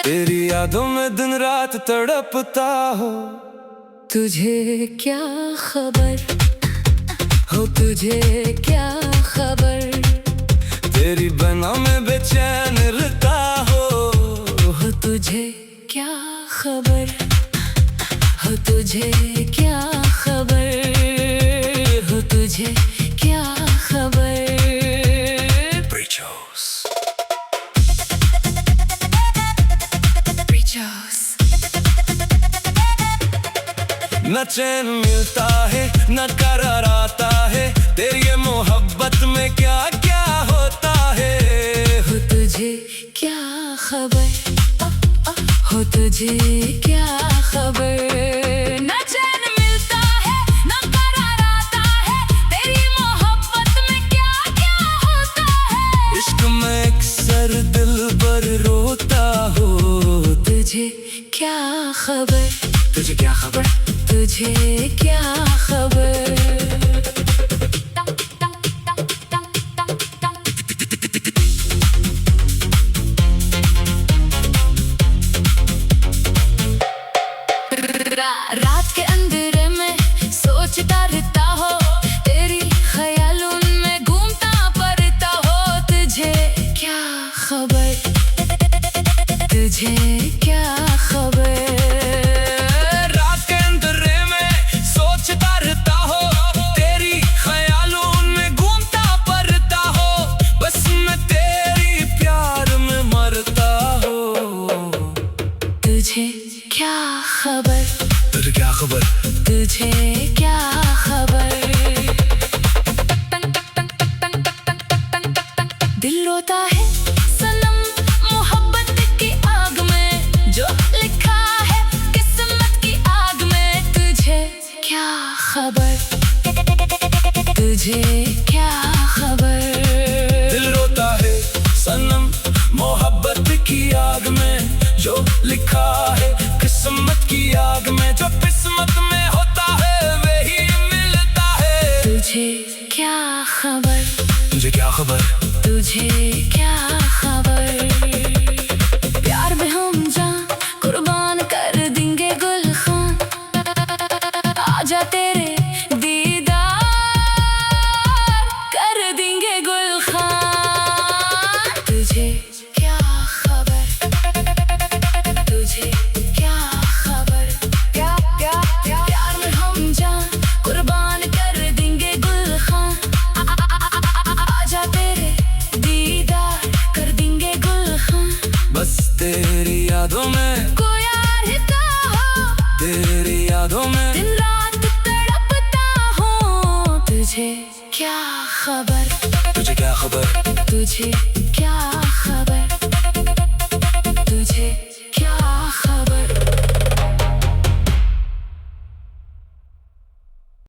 तेरी यादों में दिन रात तड़पता हो, तुझे क्या खबर हो, तुझे क्या खबर। तेरी बना में बेचैन रहता हो, तुझे क्या खबर हो, तुझे क्या खबर हो, तुझे क्या खबर। न चैन मिलता है न करार आता है, तेरी ये मोहब्बत में क्या क्या होता है। हो तुझे क्या खबर हो, तुझे क्या खबर। न चैन मिलता है न करार आता है, तेरी मोहब्बत में क्या क्या होता है। इश्क में अक्सर दिल भर रोता हो, तुझे क्या खबर, तुझे क्या खबर, तुझे क्या खबर। रात के अंधेरे में सोचता रहता हो, तेरी ख्यालों में घूमता फिरता हो। तुझे क्या खबर, तुझे क्या खबर। रात के अंधेरे में सोचता रहता हो, तेरी ख्यालों में घूमता फिरता हो। बस मैं तेरी प्यार में मरता हो। तुझे क्या खबर, तुझे क्या खबर, तुझे क्या खबर। दिल रोता है सनम मोहब्बत की आग में, जो लिखा है किस्मत की आग में। तुझे क्या खबर, तुझे क्या खबर। दिल रोता है सनम मोहब्बत की आग में, जो लिखा है किस्मत की आग में। जो किस्मत में होता है वही मिलता है। तुझे क्या खबर, तुझे क्या खबर, तुझे क्या खबर। प्यार में हम जान कुर्बान कर देंगे गुलखान, आजा तेरे दीदार कर देंगे गुलखान। तुझे क्या खबर, तुझे क्या खबर। प्यार में हम जान कुर्बान कर देंगे गुलखान, आजा तेरे दीदार कर देंगे गुलखान। बस तेरी यादों में खोया रहता हो, तेरी यादों में दिन रात तड़पता हूँ। तुझे क्या खबर, तुझे क्या खबर, तुझे क्या